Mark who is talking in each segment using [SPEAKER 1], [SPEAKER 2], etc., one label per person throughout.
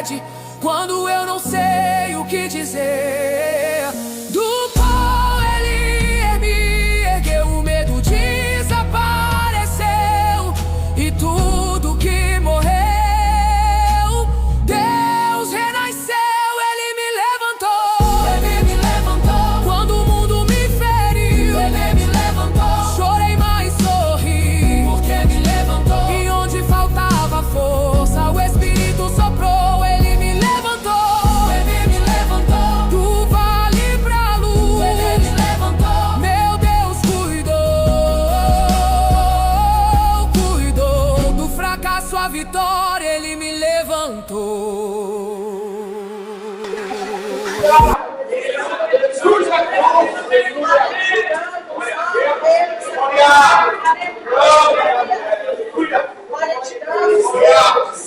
[SPEAKER 1] pede quando eu não sei o que dizer. Do pó ele me ergueu, o medo desapareceu e tudo que morreu, Deus renasceu. Ele me levantou, ele me levantou. Quando o mundo me feriu, ele me levantou. Chorei, mas sorri, porque me levantou. E onde faltava força, o Espírito soprou. Ele me levantou, ele me levantou. Do vale pra luz, ele me levantou. Meu Deus cuidou do fracasso a vitória. Ele me levantou.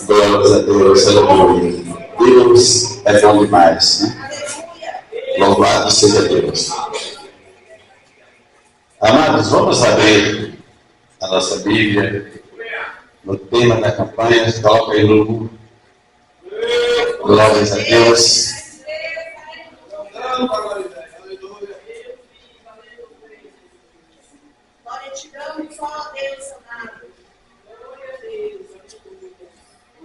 [SPEAKER 2] Glórias a Deus, aleluia. Deus é bom demais, né? Louvado seja Deus. Amados, vamos abrir a nossa Bíblia no tema da campanha. Coloca aí, Lu. Glórias a Deus.
[SPEAKER 3] Glória te damos, ó Deus amado.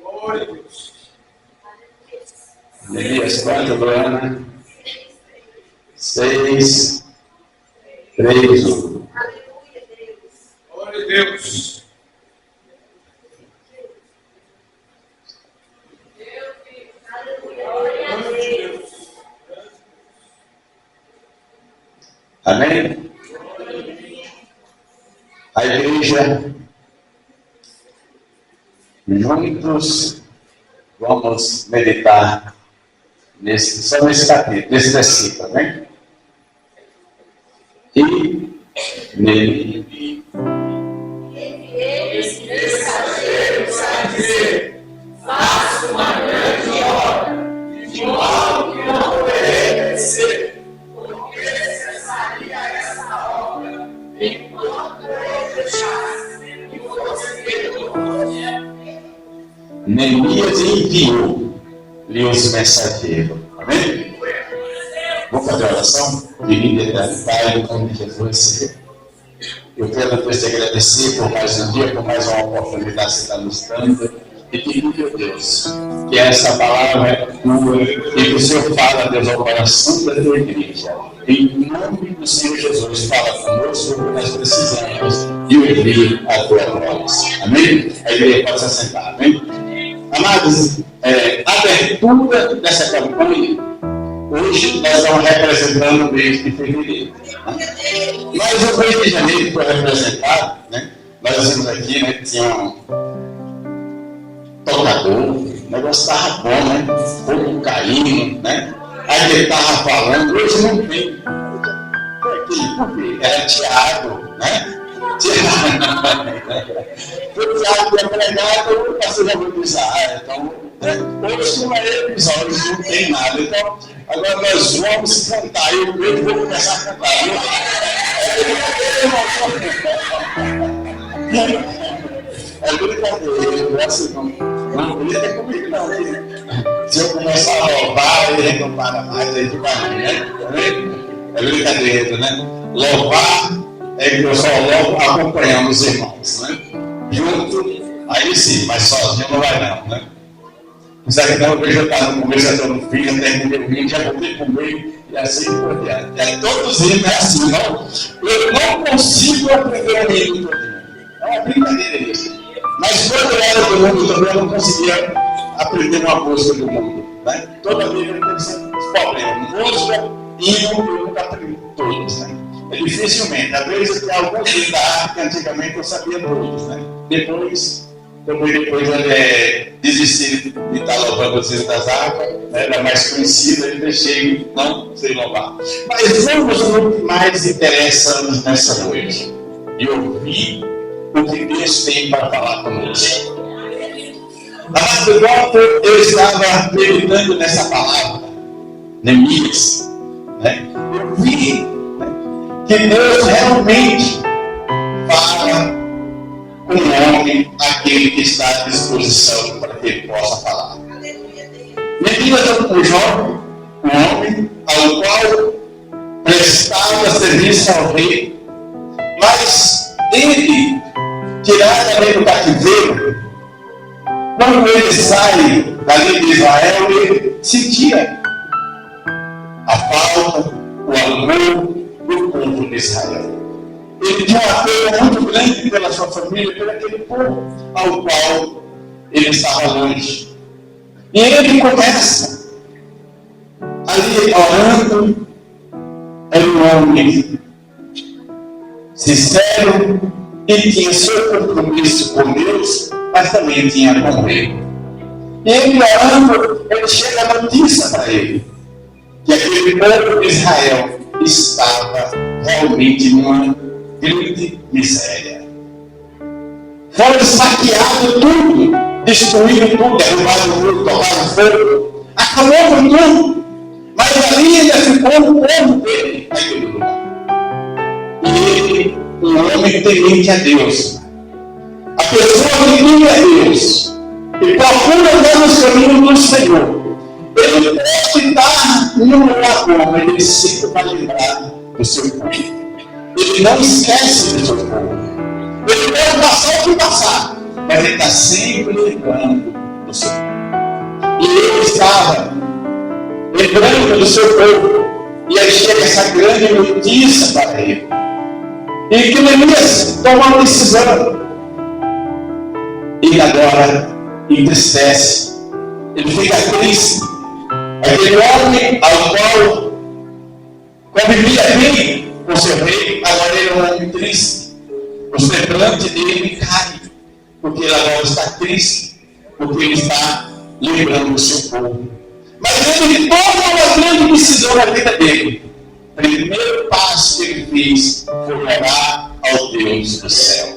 [SPEAKER 3] Glória a Deus.
[SPEAKER 2] Neemias 4, Luana. 6, 3, 1.
[SPEAKER 3] Aleluia, Deus.
[SPEAKER 4] Glória a Deus.
[SPEAKER 2] Amém? A igreja, juntos, vamos meditar só nesse capítulo, nesse versículo, né? E nele
[SPEAKER 3] Eles mensageiros a dizer: faça uma grande obra, de modo que não poderei crescer, porque cessaria essa obra enquanto eu deixasse que fosse feito.
[SPEAKER 2] Neemias enviou-lhe os mensageiros. Amém? Vamos fazer a oração? Querido eterno Pai, em nome de Jesus, eu quero depois te agradecer por mais um dia, por mais uma oportunidade que você está nos dando. E pedir, meu Deus, que essa palavra é tua e que o Senhor fala, Deus, ao coração da tua igreja. Em nome do Senhor Jesus, fala conosco, que nós precisamos de ouvir a tua voz. Amém? A igreja pode se assentar, amém? Amados, a abertura dessa campanha, hoje nós estamos representando o mês de fevereiro. Né? Mas o mês de janeiro foi representado, né? Nós vimos aqui, né, que tinha um tocador, o negócio estava bom, né? Fogo caindo, né? Aí ele estava falando, hoje não tem. Por quê? Era Tiago, né? O Tiago tinha pregado, o pastor já vai dizer, então, hoje não é episódio, não tem nada. Então, agora nós vamos cantar, eu mesmo vou começar a cantar. É brincadeira, eu gosto não brinca comigo não. Se eu começar a louvar, ele não para mais, aí fica ruim, né? É brincadeira, né? Louvar é que eu só louvo acompanhando os irmãos, né? Junto, aí sim, mas sozinho não vai não, né? Sabe que não, eu já estava no começo, até no fim, até comer o vinho, já voltei com o meio, e assim por diante. E aí todos eles é assim, não? Eu não consigo aprender o hino todo. É uma brincadeira isso. Mas quando eu era do mundo também, eu não conseguia aprender uma música do mundo, né? Toda vez eu tenho sempre problemas. Música, hino, eu nunca aprendi todos, né? É dificilmente. Às vezes tem alguns livros da arte que antigamente eu sabia todos, né? Depois desisti de estar louvando os filhos das águas, né? Era mais conhecido, e deixei não sei louvar. Mas vamos no que mais interessa nessa noite. E ouvir o que Deus tem para falar conosco. Amado, enquanto eu estava meditando nessa palavra, Neemias, né? Eu vi, né, que Deus realmente fala com o homem, aquele que está à disposição para que ele possa falar. Neemias era um jovem, um homem, ao qual prestava serviço ao rei, mas ele, tirado ali do cativeiro, quando ele sai dali de Israel, ele sentia a falta, o amor do povo de Israel. Ele tinha um apelo muito grande pela sua família, pelo aquele povo ao qual ele estava longe. E ele começa ali orando. Era um homem sincero e tinha seu compromisso com Deus, mas também tinha com ele. E ele orando, ele chega a notícia para ele que aquele povo de Israel estava realmente numa grande miséria. Foram saqueados tudo, destruíram tudo, derrubaram tudo, tomaram fogo, acabou com tudo. Mas ali ainda ficou o povo dele naquele lugar. E ele, um homem temente a Deus, a pessoa que teme a Deus e procura andar nos caminhos do Senhor, ele pode estar num lugar bom, mas ele sempre vai lembrar do seu povo. Ele não esquece do seu povo. Ele pode passar o que passar, mas ele está sempre lembrando do seu povo. E ele estava lembrando do seu povo, e aí chega essa grande notícia para ele. E que Neemias toma uma decisão. Ele agora entristece, ele fica triste. Aquele homem ao qual convivia bem com seu rei, agora ele é um homem triste. O semblante dele cai, porque ele agora está triste, porque ele está lembrando do seu povo. Mas ele toma uma grande decisão na vida dele. O primeiro passo que ele fez foi orar ao Deus do céu.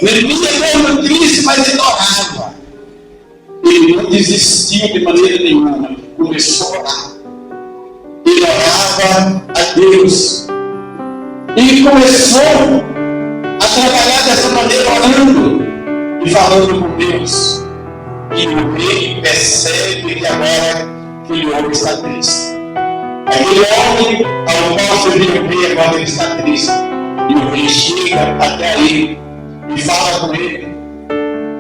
[SPEAKER 2] Neemias era muito triste, mas ele orava. Ele não desistiu de maneira nenhuma. Começou a orar. Ele orava a Deus. E começou a trabalhar dessa maneira, orando e falando com Deus. E o rei percebe que agora aquele homem está triste. Aquele homem ao qual servia o rei, agora ele está triste. E o rei chega até aí e fala com ele.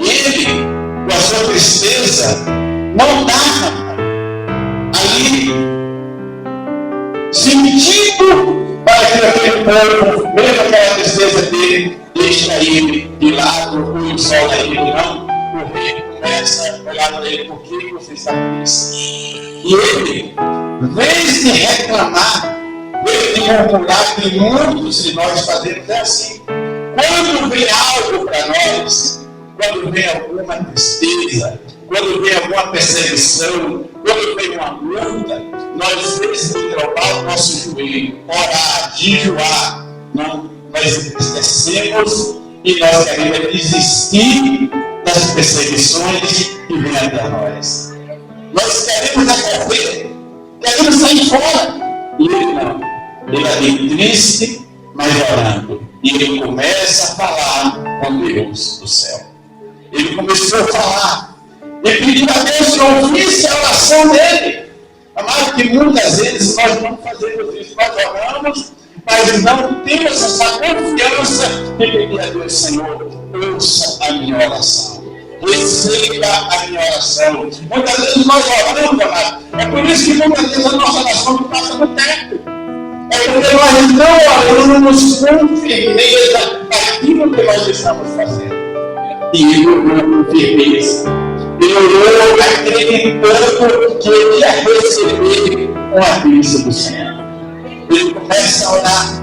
[SPEAKER 2] E ele, com a sua tristeza, não dá ali sentido para que aquele povo, mesmo aquela tristeza dele, deixe ele de lado, põe o sol na ele, não. O rei começa a olhar para ele, por que você está triste? E ele, em vez de reclamar, ele de murmurar, que muitos de nós fazemos é assim. Quando vem algo para nós, quando vem alguma tristeza, quando vem alguma perseguição, quando vem uma luta, nós vezes de dobrar o nosso joelho, orar, jejuar, não, nós entristecemos e nós queremos desistir das perseguições que vêm até nós. Nós queremos acorrer, queremos sair fora. E ele não. Ele é bem triste, mas orando. E ele começa a falar com Deus do céu. Ele começou a falar e pediu a Deus que ouvisse a oração dele. Amado, que muitas vezes nós não fazemos isso. Nós oramos, mas não temos essa confiança de pedir a Deus, Senhor, ouça a minha oração. Receba a minha oração. Muitas vezes nós oramos, amado. É por isso que muitas vezes a nossa oração não passa no tempo. É porque nós não oramos com firmeza aquilo que nós estamos fazendo. E ele orou com firmeza. Ele orou acreditando que ele ia receber uma bênção do Senhor. Ele começa a orar.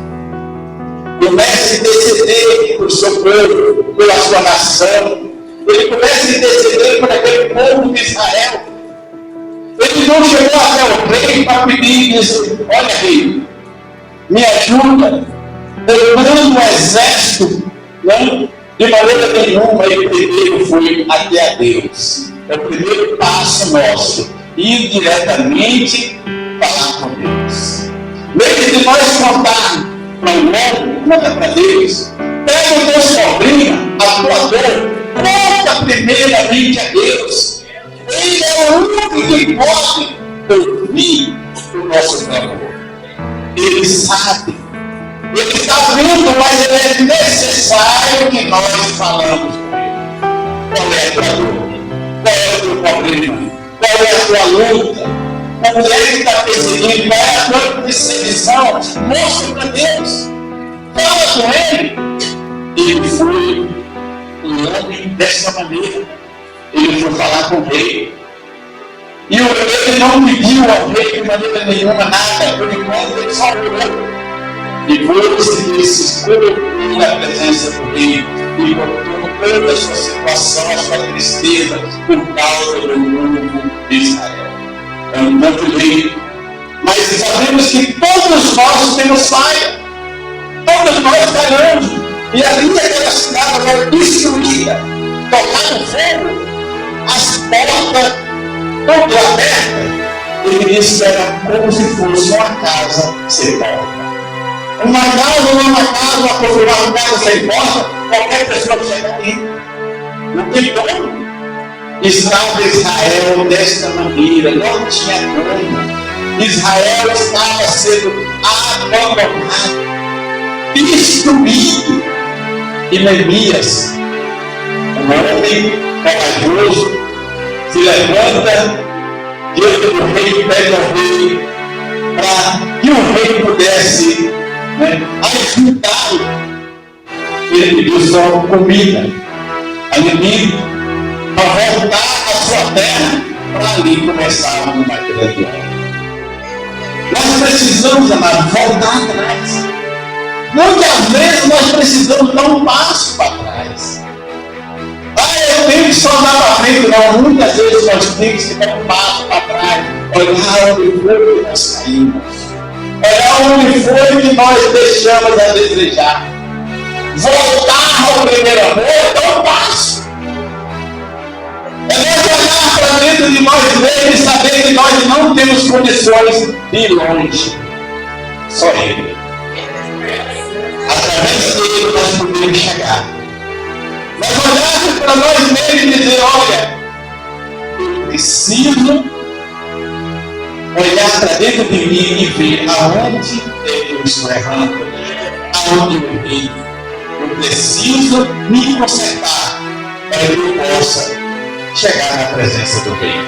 [SPEAKER 2] Começa a interceder por seu povo, pela sua nação. Ele começa a interceder por aquele povo de Israel. Ele não chegou até o rei para pedir e disse: olha, rei, me ajuda. Lembrando o exército, não, de maneira nenhuma, ele primeiro foi até a Deus. É o primeiro passo nosso, ir diretamente falar com Deus. Mesmo de nós contar para o mundo, conta para Deus. Pega o teu sobrinho, a tua dor, conta primeiramente a Deus. Ele é o único que pode ouvir o nosso clamor. Ele sabe. Ele está vendo, mas ele é necessário que nós falamos com ele. Qual é a tua dor? Qual é o teu problema? Qual é a tua luta? O que é que está perseguindo? Qual é a tua perseguição? Mostra para Deus. Fala com ele. Ele foi um homem dessa maneira. Ele foi falar com o rei. E o rei não pediu ao rei de maneira nenhuma nada. Por enquanto ele só orou. Depois ele se escondeu na presença do rei e contou toda a sua situação, a sua tristeza por causa do povo de Israel. É um povo lindo, mas sabemos que todos nós temos falha, todos nós falhamos, e ali aquela cidade era destruída, tocada no fogo, as portas todas abertas. Ele disse que era como se fosse uma casa sem porta. Uma casa sem porta, qualquer pessoa que chega ali, não tem dono. Estava Israel desta maneira, não tinha dono. Israel estava sendo abandonado, destruído. E Neemias, um homem corajoso, se levanta diante do rei, pede ao rei, para que o rei pudesse ajudá-lo. Ele pediu só comida, alimento, para voltar à sua terra, para ali começar uma grande obra. Nós precisamos, amado, voltar atrás. Muitas vezes nós precisamos dar um passo para trás. Eu tenho que só dar para frente, não. Muitas vezes nós temos que dar um passo para trás. Olhar onde foi que nós caímos. Olhar onde foi que nós deixamos a desejar. Voltar ao primeiro amor, dar um passo. É nós olhar para dentro de nós mesmos e saber que nós não temos condições de ir longe. Só Ele. Através dele nós podemos chegar. Mas olhar para nós mesmos e dizer, olha, eu preciso olhar para dentro de mim e ver aonde eu estou errando, aonde eu errei. Eu preciso me consertar para que eu possa chegar na presença do Rei.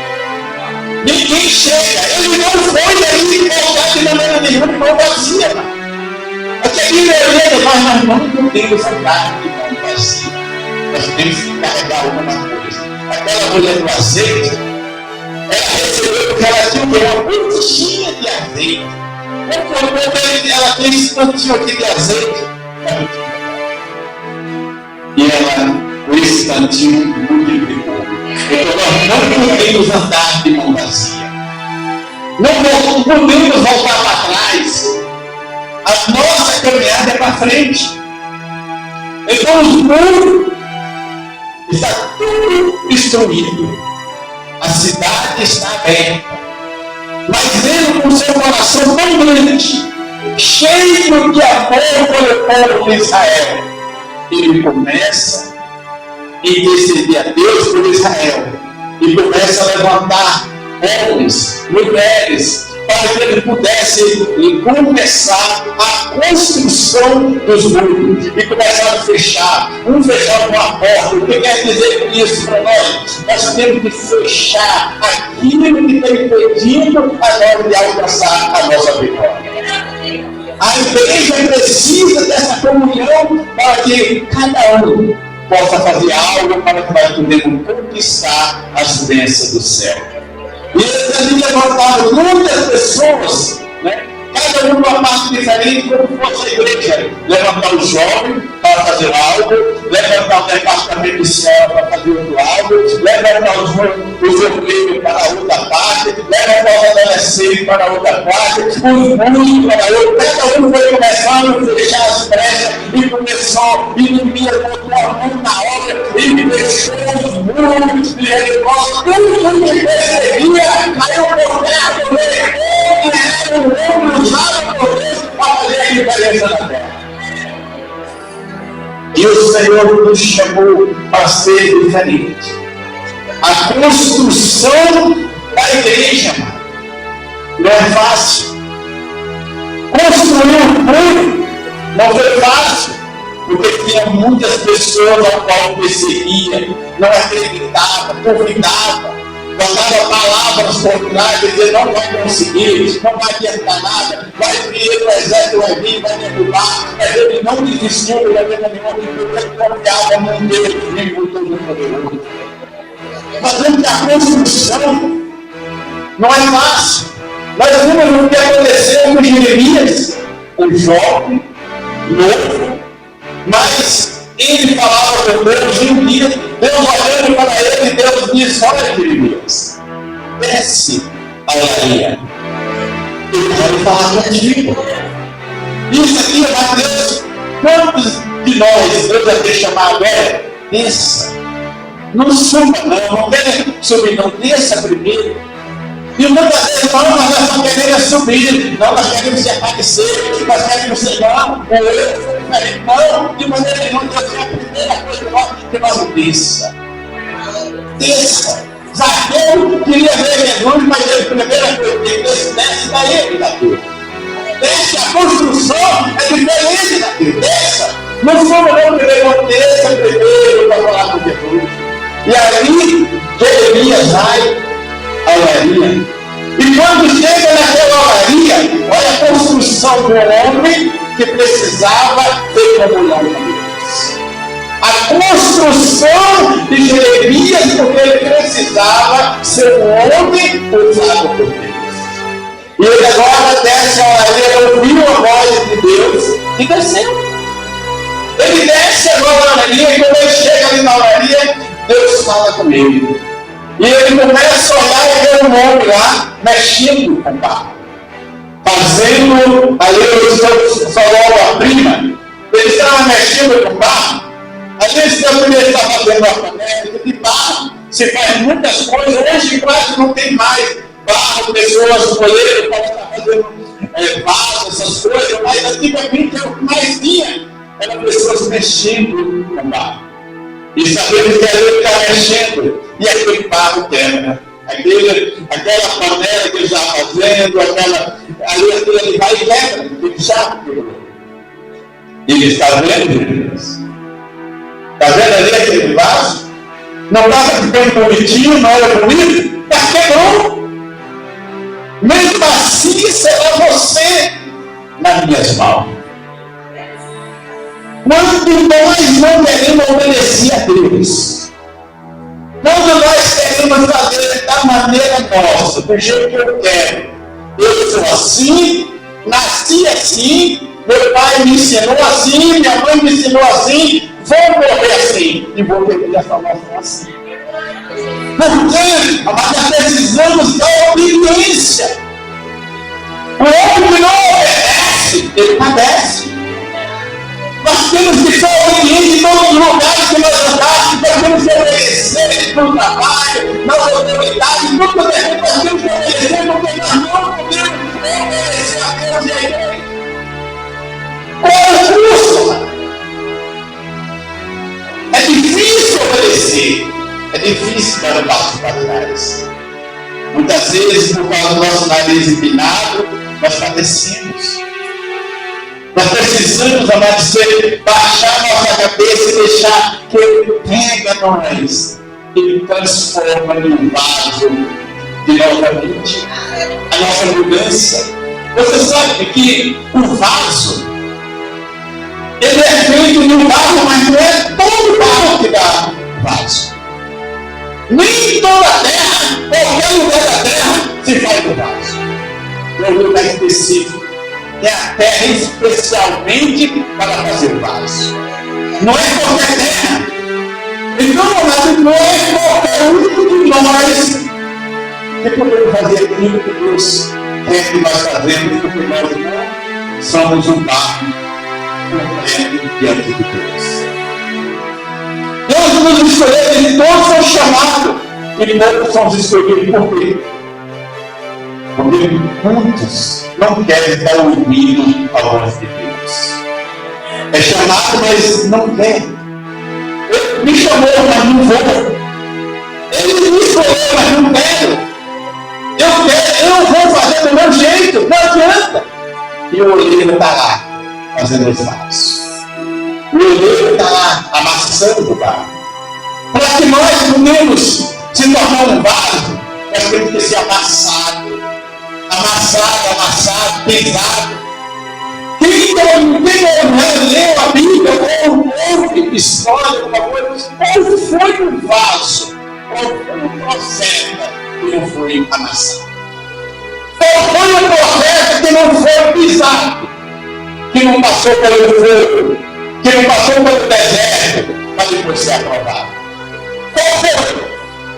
[SPEAKER 2] Ninguém chega, ele não foi daí voltar de maneira nenhuma de mão vazia. Porque aqui nós não podemos andar de mão vazia. Nós temos que carregar alguma coisa. Aquela mulher do azeite, ela recebeu porque ela tinha uma pontinha de azeite. Quando ela tem esse pontinho aqui de azeite, e ela, com esse tantinho, multiplicou. Então nós não podemos andar de mão vazia. Não podemos voltar para trás. A nossa caminhada é para frente. Então os muros está tudo destruído. A cidade está aberta. Mas ele com seu coração tão grande, cheio de amor pelo povo de Israel, ele começa a interceder a Deus por Israel. E começa a levantar homens, mulheres, para que ele pudesse começar a construção dos muros e começar a fechar uma porta. O que quer dizer isso para nós? Nós temos que fechar aquilo que está impedindo a nós de alcançar a nossa vitória. A igreja precisa dessa comunhão para que cada um possa fazer algo para que nós podemos conquistar as bênçãos do céu. E eles ali levantaram muitas pessoas, né? Cada um numa parte diferente, como fosse a igreja. Levantar o jovem para fazer algo, levantar o departamento de céu para fazer outro algo, levantar os obreiros para outra parte, levantar os adolescentes para outra parte, os músicos para outra. Cada um foi começando a fechar as brechas e começou, e Neemias botou a mão na obra e fechou os muros de Jericó. Tudo que perseguia, aí o poder era um homem usado por Deus para fazer a diferença na terra. E o Senhor nos chamou para ser diferente. A construção da igreja, não é fácil. Construir um culto não foi fácil, porque tinha muitas pessoas ao qual perseguia, não acreditava, convidava, mandava palavras contrárias, dizia não vai conseguir, não vai adiantar nada, vai vir, o exército vai vir, vai derrubar, mas ele não desistiu de maneira nenhuma, porque ele confiava num Deus vivo, todo poderoso. Fazendo que a construção não é fácil. Nós vimos o que aconteceu com Jeremias, um jovem, novo, mas ele falava com Deus e um dia, Deus olhando para ele, Deus disse: olha, Jeremias, desce a olaria, eu quero falar contigo. Isso aqui, Mateus, quantos de nós Deus vai ter chamado agora? Desça. Não suba não quer subir não, desça primeiro. E muitas vezes nós só queremos subir, não, nós queremos se aparecer, nós queremos ser não, não, de maneira nenhuma, Deus é a primeira coisa que nós desça. Desça. Zaqueu queria ver Jesus, mas ele, a primeira coisa que ele desce da ele daqui. Desce, a construção é diferente daqui, desça. Não somos não primeiro, desça primeiro para falar com Jesus. E aí, Jeremias vai à olaria. E quando chega naquela olaria, olha a construção do homem que precisava ter comunhão com Deus. A construção de Jeremias, porque ele precisava ser um homem usado por Deus. E ele agora desce a olaria, ouviu a voz de Deus e desceu. Ele desce agora na olaria e quando ele chega ali na olaria, Deus fala com ele. E ele começa a olhar e ver um homem lá mexendo com o barro. Fazendo, ali eu falou a prima, ele estava mexendo com o barro. Às vezes ele está fazendo uma panela de barro, se faz muitas coisas, hoje quase não tem mais barro, pessoas colheram para estar fazendo barro, essas coisas, mas antigamente era o que mais tinha, eram pessoas mexendo com o barro. E sabemos que ele está mexendo, e aquele barro quebra. Aquela panela que ele está fazendo, ali ele vai e quebra, ele já quebrou. Ele está vendo, está vendo ali aquele vaso? Não estava bem bonitinho, não era bonito, mas quebrou. Mesmo assim será você nas minhas mãos. Quando nós não queremos obedecer a Deus, quando nós queremos fazer da maneira nossa, do jeito que eu quero, eu sou assim, nasci assim, meu pai me ensinou assim, minha mãe me ensinou assim, vou morrer assim e vou perder a salvação assim. Porque nós precisamos da obediência. O homem que não obedece, ele padece. Nós temos que ser obedientes em todos os lugares que nós andamos, nós temos que obedecer no trabalho, nas autoridades, no poder, nós temos que obedecer, porque nós não podemos obedecer a Deus e a igreja. Qual é o custo? É difícil obedecer, é difícil dar um passo para trás. Muitas vezes, por causa do nosso nariz empinado, nós padecemos. Nós precisamos, amado, baixar nossa cabeça e deixar que Ele pega nós e transforma num vaso de novamente a nossa mudança. Você sabe que o vaso, ele é feito de um barro, mas não é todo barro que dá vaso. Nem toda a terra, qualquer lugar da terra, se faz do vaso. É um lugar específico. É a terra especialmente para fazer vaso. Não é qualquer terra. Então, não é qualquer um de nós que podemos fazer aquilo que Deus quer que nós fazemos, porque nós não somos um barro completo diante de Deus. Deus nos escolheu, e todos são chamados, e poucos são escolhidos por quê? Porque muitos não querem dar ouvido à voz de Deus. É chamado, mas não quer. Ele me chamou, mas não vou. Ele me escolheu, mas não quero. Eu vou fazer do meu jeito, não adianta. E o oleiro está lá, fazendo os vasos. O oleiro está lá, amassando o vaso. Para que nós podemos se tornar um vaso, nós temos que ser amassado, pisado. Quem leu a Bíblia, ou ouve história, alguma coisa, ou foi um vaso, ou foi um profeta que não foi amassado. Ou foi um profeta que não foi pisado, que não passou pelo fogo, que não passou pelo deserto, para depois ser aprovado. Qual foi?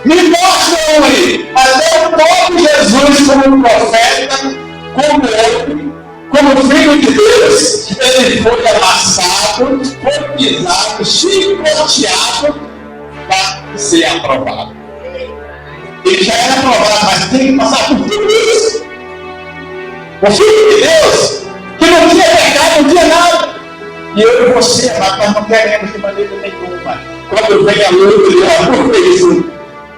[SPEAKER 2] Me mostra onde até o próprio Jesus, como um profeta, como homem, como filho de Deus, ele foi amassado, foi pisado, chicoteado para ser aprovado. Ele já era aprovado, mas tem que passar por tudo isso. O filho de Deus, que não tinha pecado, não tinha nada. E eu e você, nós não queremos de maneira nenhuma. Quando vem a luta, ele fala, por que isso?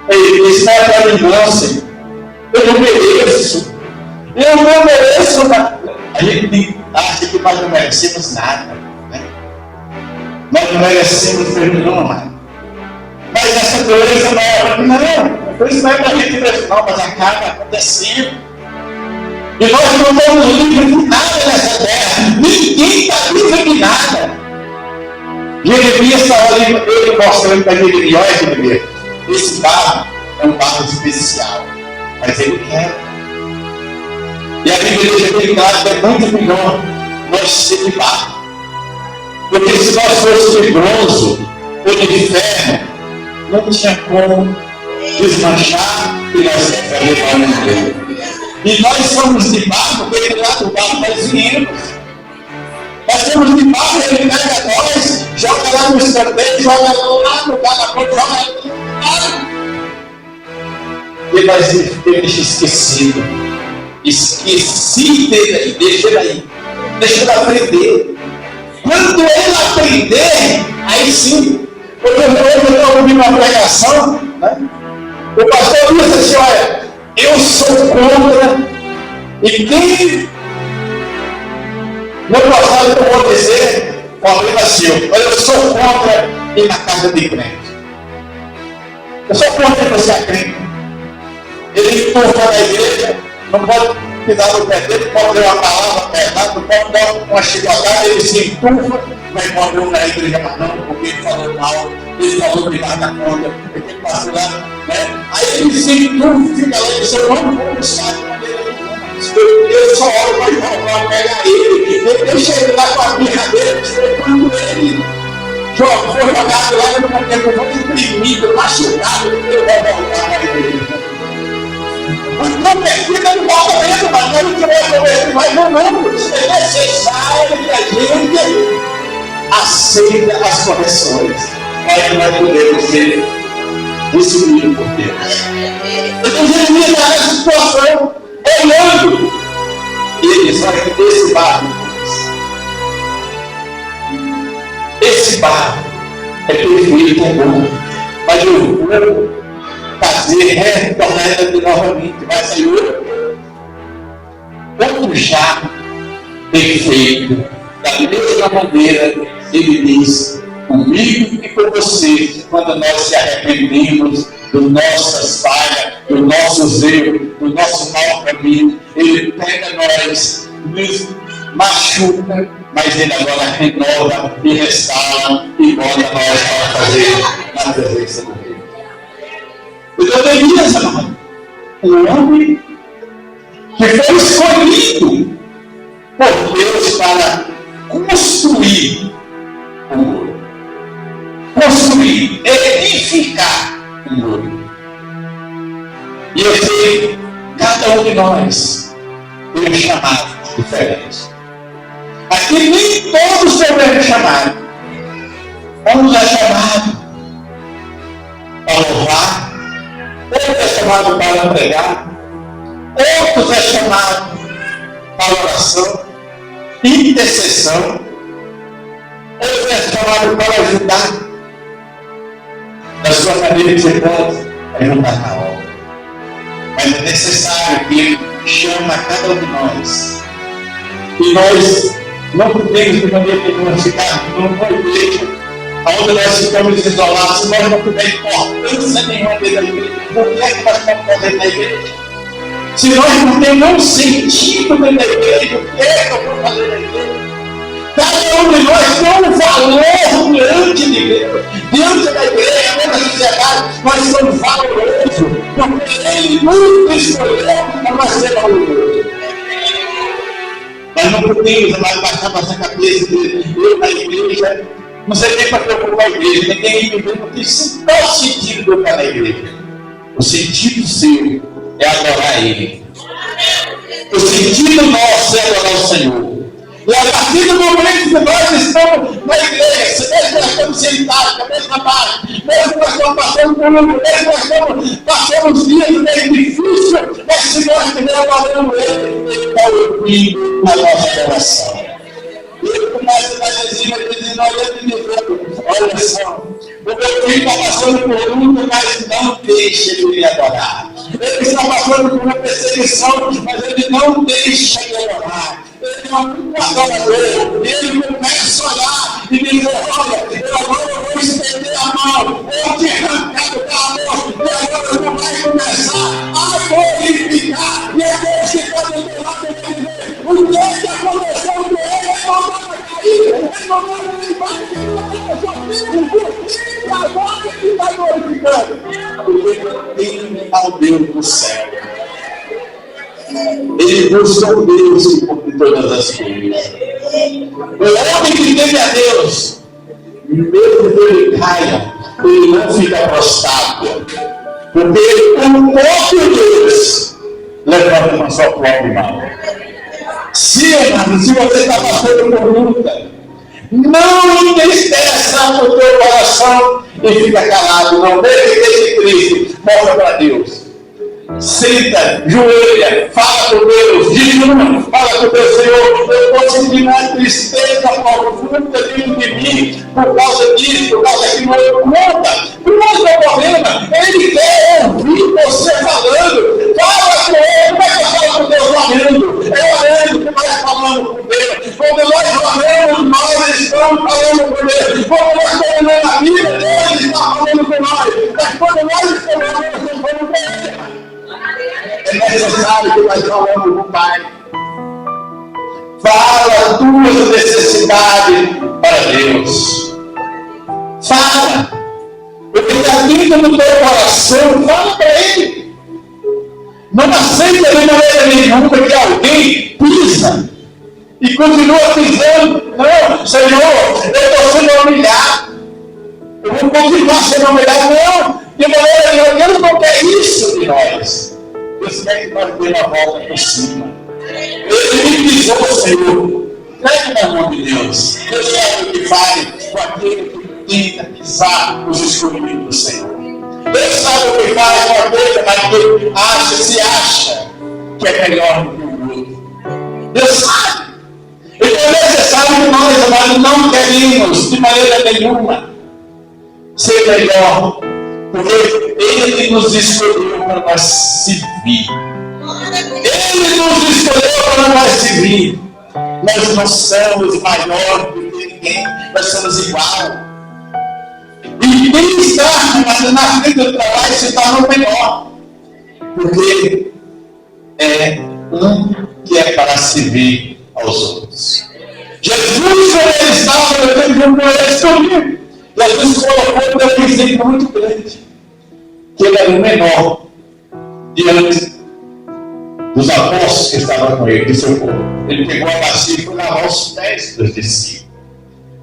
[SPEAKER 2] Ele está para mim, não, Senhor. Eu não mereço. Eu não mereço. A gente acha que nós não merecemos nada. Né? Nós não merecemos perdão, mano. Mas essa doença não, isso não é para a gente mesmo, não, mas acaba acontecendo. E nós não estamos livres de nada nessa terra. Ninguém está livre de nada. Jeremias está ali, ele mostrando para Jeremias, olha Jeremias, esse barro é um barro especial, mas ele quer. E a Bíblia deixa bem claro que é muito melhor nós ser de barro. Porque se nós fôssemos de bronze ou de ferro, não tinha como desmanchar e nós levarmos dele. E nós somos de barro, porque lá do barro nós viemos. Nós somos de barro, ele pega nós, joga lá no escanteio, joga lá no barco, joga lá. E nós temos esquecido. Esqueci dele aí, deixa ele aprender. Quando ele aprender, aí sim. Porque eu estou ouvindo uma pregação, né? O pastor disse assim, olha, eu sou contra, e quem não gostar do que eu vou dizer, problema seu, mas eu sou contra ir na casa de crente. Eu sou contra você a crente. Ele empurra na igreja, não pode pisar no pé dele, pode ler uma palavra pesada, não pode dar uma chicotada, ele se empurra, mas pode ir na igreja, mas não, porque ele falou mal, ele falou que nada contra, porque ele passou lá, né? Aí ele se empurra, fica lá e diz, eu não vou buscar de maneira nenhuma. Eu só olho para encontrar, pegar ele, deixa ele lá com a birra dele, quando ele foi jogado lá, eu vou deprimido, machucado, eu vou voltar para a igreja. Não precisa, não volta mesmo, mas não tirou mas não, é necessário que a gente aceite as correções. Aí nós podemos ser destruídos por Deus. Então Jeremias está nessa situação, olhando, e ele diz, olha que esse barro é perfeito, é bom, mas eu vou fazer, retornar ela novamente, vai sair outro jarro perfeito, da mesma maneira ele diz, comigo e com você, quando nós se arrependemos das nossas falhas, dos nossos erros, do nosso mau caminho, ele pega nós, nos machuca, mas ele agora renova e restaura e bota nós para fazer na presença do Rei. Então Jeremias, um homem que foi escolhido por Deus para construir o muro. Construir, edificar o muro. E eu sei, cada um de nós tem um chamado diferente. Aqui nem todos têm o mesmo chamado. Uns é chamado para louvar, outros é chamado para pregar, outros é chamado para oração, intercessão, outros é chamado para ajudar na sua maneira que você pode, Ele não está na obra. Mas é necessário que Ele chama cada um de nós. E nós não podemos, de maneira nenhuma, ficar numa igreja onde nós ficamos isolados, se nós não tivermos importância nenhuma dentro da igreja. Por que é que nós estamos fazendo na igreja? Se nós não temos nenhum sentido dentro da igreja, o que é que eu vou fazer na igreja? Cada um de nós tem um valor diante de Deus, diante da igreja, diante da sociedade. Nós somos valorosos, porque Ele nos escolheu para nós ser valorosos. Nós não podemos mais baixar nossa cabeça de eu na igreja. Não sei nem para preocupar a igreja, ninguém entende, porque isso não é o sentido de eu estar na igreja. O sentido seu é adorar Ele. O sentido nosso é adorar o Senhor. E a partir do momento que nós estamos na igreja, mesmo nós estamos sentados, na mesma parte, mesmo nós estamos passando por um, mesmo nós estamos passando dias meio difíceis, mas se nós estivermos adorando Ele está ouvindo a nossa oração. Ele começa a dizer, olha só, o meu filho está passando por luta, mas não deixa ele me adorar. Ele está passando por uma perseguição, mas ele não deixa de adorar. Ele é um adorador. Ele começa a olhar e dizer, olha, eu agora vou estender a mão, vou te arrancar do calor, e agora eu vai começar a glorificar. E é Deus que está do teu lado e vai dizer, o que é que aconteceu com ele? Ele não vai cair, ele não vai agora que está glorificando. Porque ele é o Deus do céu. Ele busca um Deus que cumpre todas as coisas. O homem que teme a Deus, mesmo que ele caia, ele não fica prostrado. Porque o próprio Deus levanta com a sua própria mão. Se você está passando por luta, não entristeça o teu coração e fica calado. Não deixe desse triste. Mostra para Deus. Senta, joelha, fala com Deus, jejuma, fala com Deus, Senhor, eu estou sentindo uma tristeza profunda dentro de mim, por causa disso, por causa daquilo, não eu conta. Não é o problema, Ele quer ouvir você falando, fala com Ele, como é que eu falo com Deus orando? É orando que nós falamos com Deus, quando nós oramos, nós estamos falando com Deus, quando nós estamos na vida, Deus está falando com nós, mas quando nós estamos falando com Ele, é necessário que nós falamos com o Pai. Fala as tuas necessidades para Deus. Fala. O que está dentro do teu coração, fala para Ele. Não aceita de maneira nenhuma que alguém pisa e continua pisando. Não, Senhor, eu estou sendo humilhado. Eu vou continuar sendo humilhado. Não, de maneira nenhuma. Deus não quer isso de nós. Deus quer que nós demos a volta por cima. Ele me pisou, Senhor. Entregue na mão de Deus. Deus sabe o que faz com aquele que tenta pisar os escolhidos do Senhor. Deus sabe o que faz com aquele que se acha que é melhor do que o outro. Deus sabe. Então é necessário que nós, amados, não queremos de maneira nenhuma ser melhor. Porque Ele nos escolheu para nós servir. Ele nos escolheu para nós servir. Nós não somos maiores do que ninguém, nós somos igual. E quem está na frente do trabalho se torna melhor. Porque é um que é para servir aos outros. Jesus, quando Ele estava no tempo de ele escolhido. Jesus colocou um exemplo muito grande. Que ele era o menor diante dos apóstolos que estavam com ele, do seu povo. Ele pegou a bacia e foi lavar os pés dos discípulos,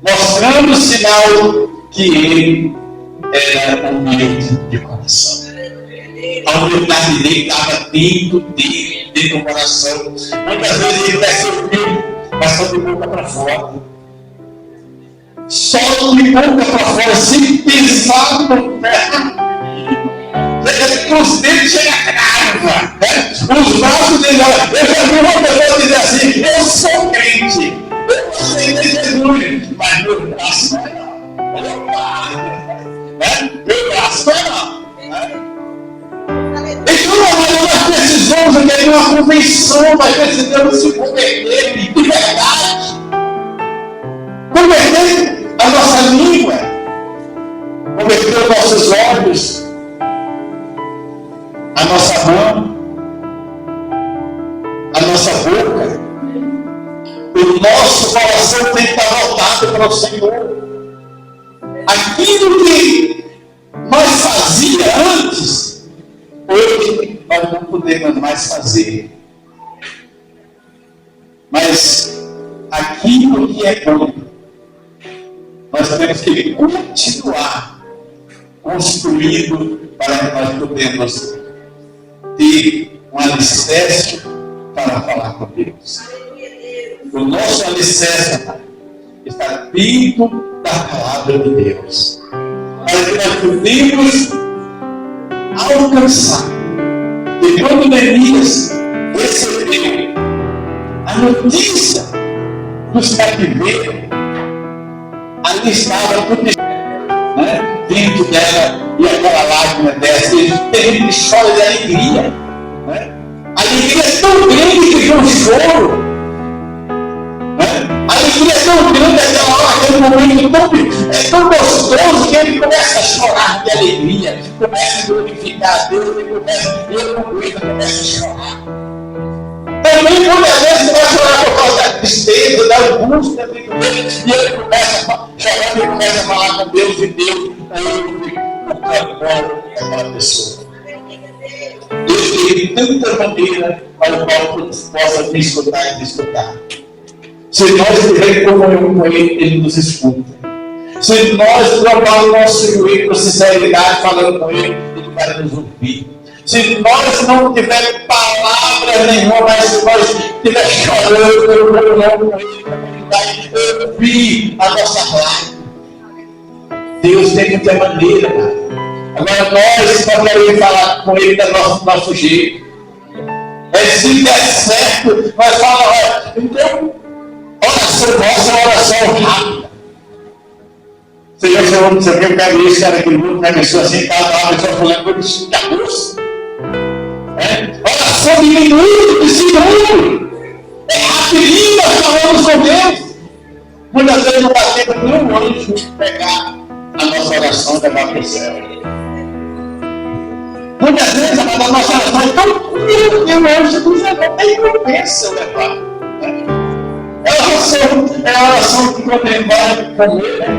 [SPEAKER 2] mostrando o sinal que ele era humilde de coração. A humildade dele estava dentro dele, dentro do coração. Muitas vezes ele vai ser humilde, mas só de boca para fora. Só de boca para fora, sem pensar no pé. Os dedos chegam a crava, né? Os braços dele, eu já vi uma pessoa dizer assim, eu sou crente, eu sei de Jesus, mas meu braço não é não, né? Meu braço não é não, né? estamos aqui em uma convenção, nós precisamos se converter de verdade. Converter a nossa língua, converter os nossos olhos, a nossa mão, a nossa boca. O nosso coração tem que estar voltado para o Senhor. Aquilo que nós fazíamos antes, hoje nós não podemos mais fazer. Mas aquilo que é bom, nós temos que continuar construindo para que nós podemos ter um alicerce para falar com Deus. O nosso alicerce está dentro da palavra de Deus, para que nós podemos alcançar. E quando Neemias recebeu a notícia dos cativeiros, ali estava tudo, né, dentro dela, e aquela lágrima desce, ele chora de alegria, né? A alegria é tão grande que vem um choro, né? A alegria é tão grande, aquela hora, aquele momento tão gostoso, que ele começa a chorar de alegria, começa a glorificar a Deus, ele começa a chorar. Também muitas vezes você vai chorar por causa da tristeza, da angústia, e ele começa a chorar, ele começa a falar com Deus, e Deus o clamor daquela pessoa. Deus tem tanta maneira para o qual possa me escutar e me escutar. Se nós tivermos comunhão com Ele, Ele nos escuta. Se nós trocarmos o nosso joelho com sinceridade, falando com Ele, Ele vai nos ouvir. Se nós não tivermos palavra nenhuma, mas se nós estivermos chorando pelo comunhão com Ele, Ele vai ouvir a nossa lágrima. Deus tem muita maneira, cara. Agora nós só queremos falar com Ele do nosso jeito. Se der certo, nós falamos, então, oração nossa é uma oração rápida. Você viu que a igreja era aquele mundo, né? Pessoa assim, a pessoa falando de agosto. Oração de minuto, de segundo. É rapidinho, nós falamos com Deus. Muitas vezes não dá tempo de um anjo pegar a nossa oração e levar para o céu. Muitas vezes a nossa oração é tão curta que o anjo diz, não tem recompensa levar. É a oração que quando ele vai comer, né?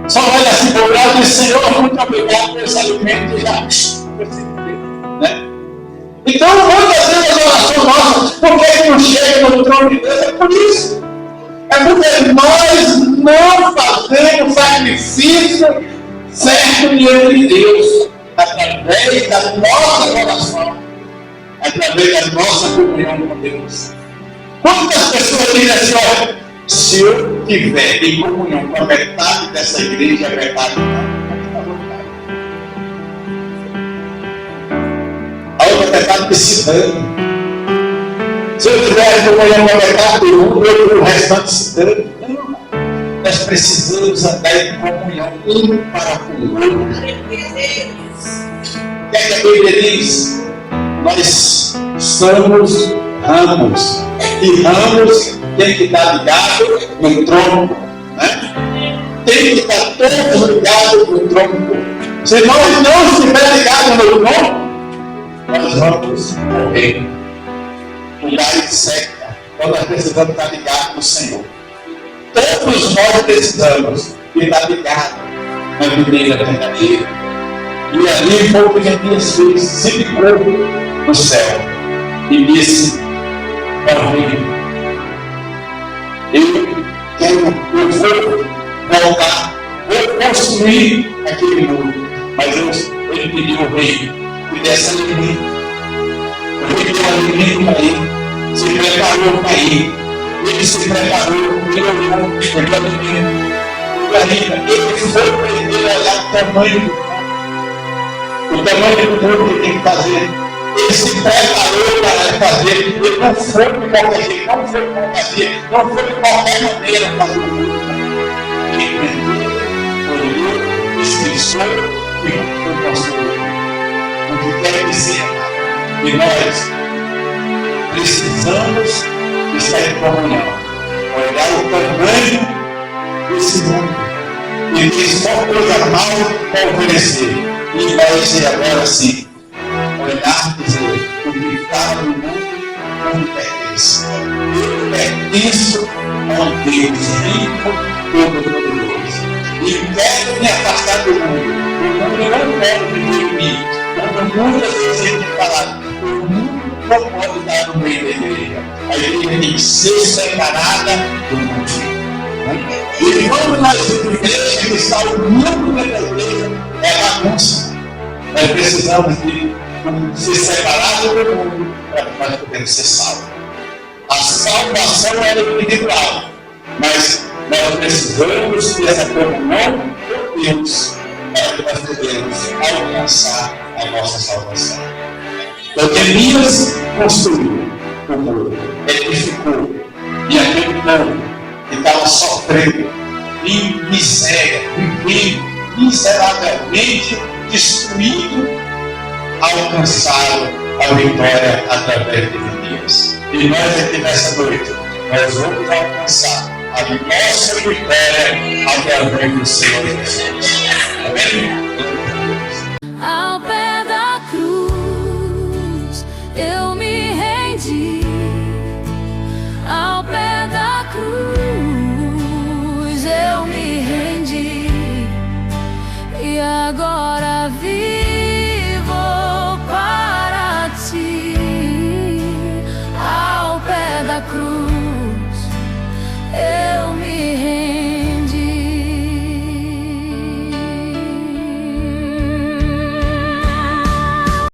[SPEAKER 2] Só olha assim para o lado e diz, Senhor, muito obrigado por esse alimento, já. Né? Então, muitas vezes as orações nossas, por que não chega no trono de Deus? É por isso. É porque nós não fazemos sacrifício certo diante de Deus, através da nossa oração, através da nossa comunhão com Deus. Quantas pessoas dizem assim, olha, se eu tiver em comunhão com a metade dessa igreja, a metade não. A outra metade precisando. Se eu tiver em comunhão com a metade do mundo, eu o restante se dando. Não. Nós precisamos andar em comunhão um para com o outro. O que é que a Bíblia diz? Nós somos ramos. E ramos tem que estar ligado no tronco. Né? Tem que estar todos ligados no tronco. Se nós não estivermos ligados no tronco, nós vamos morrer. Lugar de seca. Então nós precisamos estar ligados no Senhor. Todos nós precisamos estar ligados na videira verdadeira. E ali foi o que Neemias fez, se ligou no céu e disse: eu vou voltar, vou construir aquele muro. Mas ele pediu ao rei que desse alimento. O rei deu alimento para ele, se preparou para ir. Ele se preparou, ele olhou, ele alimento. Ele foi para ele olhar o tamanho do muro que ele tem que fazer. Ele se preparou para fazer. Ele não foi de qualquer jeito, não foi de qualquer dia, não foi de qualquer maneira fazer o muro. Ele olhou, esqueceu e foi construir. O que quer dizer, e nós precisamos estar em comunhão, olhar o tamanho desse mundo e que só coisa mal para oferecer. E vai ser agora sim, olhar e dizer: o que está no mundo não me pertence. Eu pertenço a um Deus rico, todo-poderoso. E quero me afastar do mundo. Eu não quero viver em mim. Como muitas vezes a gente fala, o mundo não pode estar no meio da igreja. A igreja tem que ser separada do mundo. E quando nós temos igreja que está o mundo dentro da igreja, é bagunça. Nós precisamos de ser separados do mundo para que nós podemos ser salvos. A salvação é individual, mas nós precisamos ter essa comunhão com Deus para que nós podemos alcançar a nossa salvação. Então, Neemias construiu o muro, edificou, e aquele povo que estava sofrendo em miséria, vivendo miseravelmente, destruído, alcançaram a vitória através de Neemias. E nós aqui nessa noite, nós vamos alcançar a nossa vitória através do Senhor Jesus.